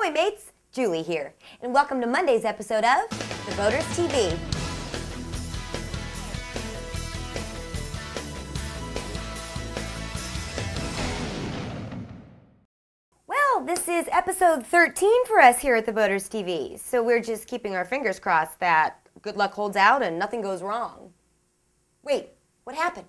Ahoy mates, Julie here, and welcome to Monday's episode of The Boaters TV. Well, this is episode 13 for us here at The Boaters TV, so we're just keeping our fingers crossed that good luck holds out and nothing goes wrong. Wait, what happened?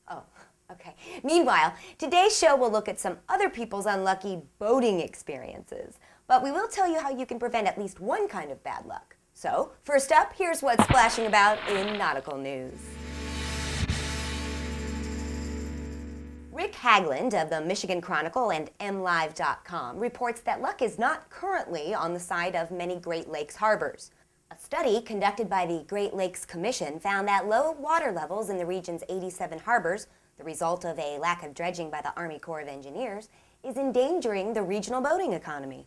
Oh, okay. Meanwhile, today's show will look at some other people's unlucky boating experiences. But we will tell you how you can prevent at least one kind of bad luck. So, first up, here's what's splashing about in nautical news. Rick Hagland of the Michigan Chronicle and MLive.com reports that luck is not currently on the side of many Great Lakes harbors. A study conducted by the Great Lakes Commission found that low water levels in the region's 87 harbors, the result of a lack of dredging by the Army Corps of Engineers, is endangering the regional boating economy.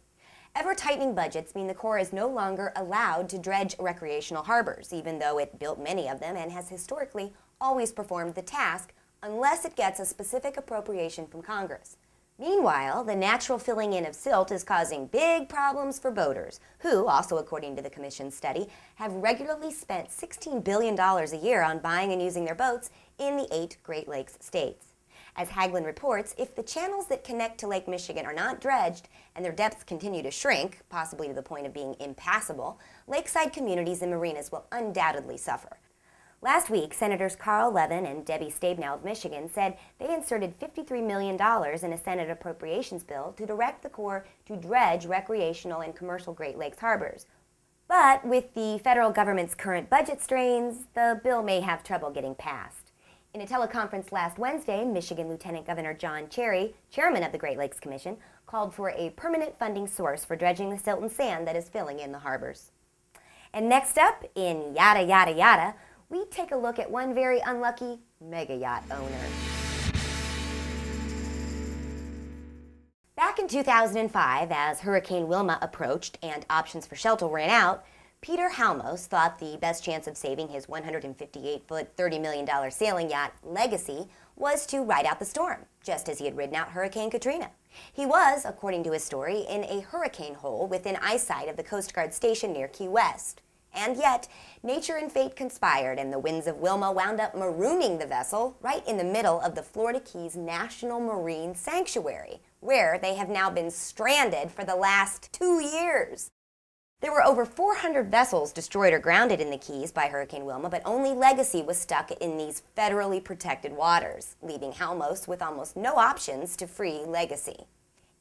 Ever-tightening budgets mean the Corps is no longer allowed to dredge recreational harbors, even though it built many of them and has historically always performed the task unless it gets a specific appropriation from Congress. Meanwhile, the natural filling in of silt is causing big problems for boaters, who, also according to the Commission's study, have regularly spent $16 billion a year on buying and using their boats in the 8 Great Lakes states. As Hagland reports, if the channels that connect to Lake Michigan are not dredged and their depths continue to shrink, possibly to the point of being impassable, lakeside communities and marinas will undoubtedly suffer. Last week, Senators Carl Levin and Debbie Stabenow of Michigan said they inserted $53 million in a Senate appropriations bill to direct the Corps to dredge recreational and commercial Great Lakes harbors. But with the federal government's current budget strains, the bill may have trouble getting passed. In a teleconference last Wednesday, Michigan Lieutenant Governor John Cherry, chairman of the Great Lakes Commission, called for a permanent funding source for dredging the silt and sand that is filling in the harbors. And next up, in yada yada yada, we take a look at one very unlucky mega yacht owner. Back in 2005, as Hurricane Wilma approached and options for shelter ran out, Peter Halmos thought the best chance of saving his 158-foot, $30 million sailing yacht Legacy was to ride out the storm, just as he had ridden out Hurricane Katrina. He was, according to his story, in a hurricane hole within eyesight of the Coast Guard station near Key West. And yet, nature and fate conspired, and the winds of Wilma wound up marooning the vessel right in the middle of the Florida Keys National Marine Sanctuary, where they have now been stranded for the last 2 years. There were over 400 vessels destroyed or grounded in the Keys by Hurricane Wilma, but only Legacy was stuck in these federally protected waters, leaving Halmos with almost no options to free Legacy.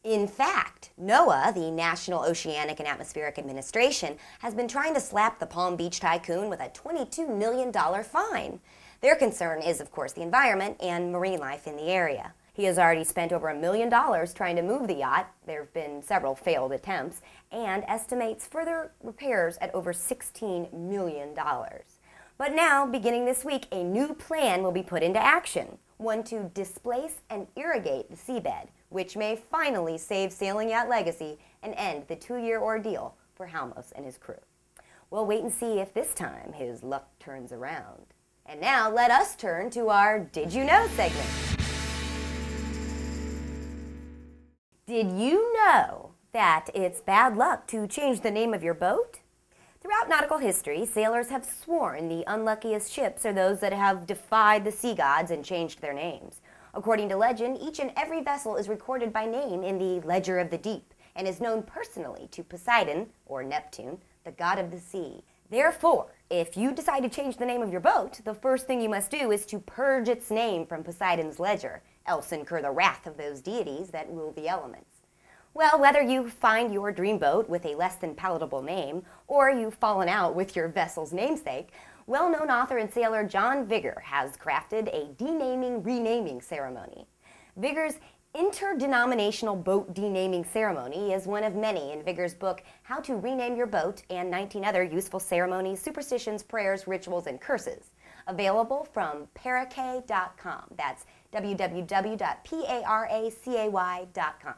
In fact, NOAA, the National Oceanic and Atmospheric Administration, has been trying to slap the Palm Beach tycoon with a $22 million fine. Their concern is, of course, the environment and marine life in the area. He has already spent over $1 million trying to move the yacht. There have been several failed attempts, and estimates further repairs at over $16 million. But now, beginning this week, a new plan will be put into action, one to displace and irrigate the seabed, which may finally save Sailing Yacht Legacy and end the 2-year ordeal for Halmos and his crew. We'll wait and see if this time his luck turns around. And now, let us turn to our Did You Know segment. Did you know that it's bad luck to change the name of your boat? Throughout nautical history, sailors have sworn the unluckiest ships are those that have defied the sea gods and changed their names. According to legend, each and every vessel is recorded by name in the Ledger of the Deep and is known personally to Poseidon, or Neptune, the god of the sea. Therefore, if you decide to change the name of your boat, the first thing you must do is to purge its name from Poseidon's ledger, else incur the wrath of those deities that rule the elements. Well, whether you find your dream boat with a less than palatable name, or you've fallen out with your vessel's namesake, well-known author and sailor John-Vigor has crafted a denaming-renaming ceremony. Vigor's interdenominational boat denaming ceremony is one of many in Vigor's book, How to Rename Your Boat, and 19 other useful ceremonies, superstitions, prayers, rituals, and curses. Available from paracay.com. That's www.paracay.com.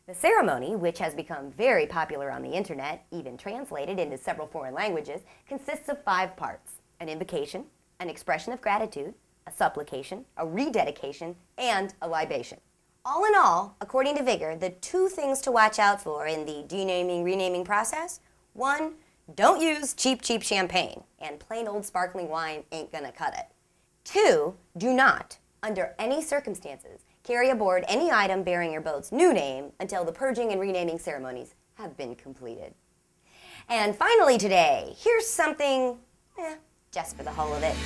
The ceremony, which has become very popular on the internet, even translated into several foreign languages, consists of 5 parts: an invocation, an expression of gratitude, a supplication, a rededication, and a libation. All in all, according to Vigor, the 2 things to watch out for in the denaming-renaming process: 1, don't use cheap champagne, and plain old sparkling wine ain't gonna cut it. 2, do not, under any circumstances, carry aboard any item bearing your boat's new name until the purging and renaming ceremonies have been completed. And finally today, here's something, just for the whole of it.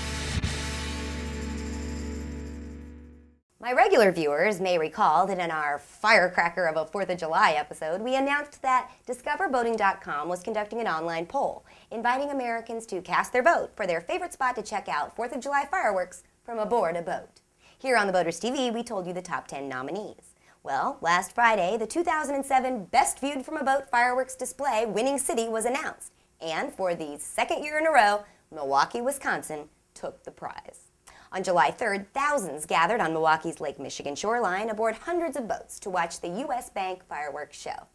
My regular viewers may recall that in our firecracker of a 4th of July episode, we announced that DiscoverBoating.com was conducting an online poll, inviting Americans to cast their vote for their favorite spot to check out 4th of July fireworks from aboard a boat. Here on The Boaters TV, we told you the top 10 nominees. Well, last Friday, the 2007 Best Viewed from a Boat Fireworks Display winning city was announced, and for the 2nd year in a row, Milwaukee, Wisconsin took the prize. On July 3rd, thousands gathered on Milwaukee's Lake Michigan shoreline aboard hundreds of boats to watch the U.S. Bank fireworks show.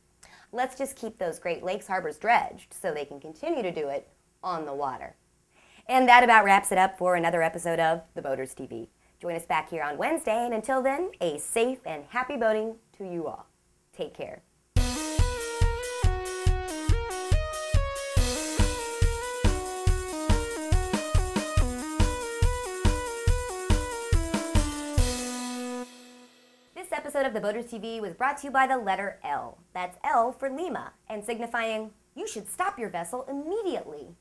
Let's just keep those Great Lakes harbors dredged so they can continue to do it on the water. And that about wraps it up for another episode of The Boaters TV. Join us back here on Wednesday, and until then, a safe and happy boating to you all. Take care. This episode of The Boaters TV was brought to you by the letter L. That's L for Lima, and signifying you should stop your vessel immediately.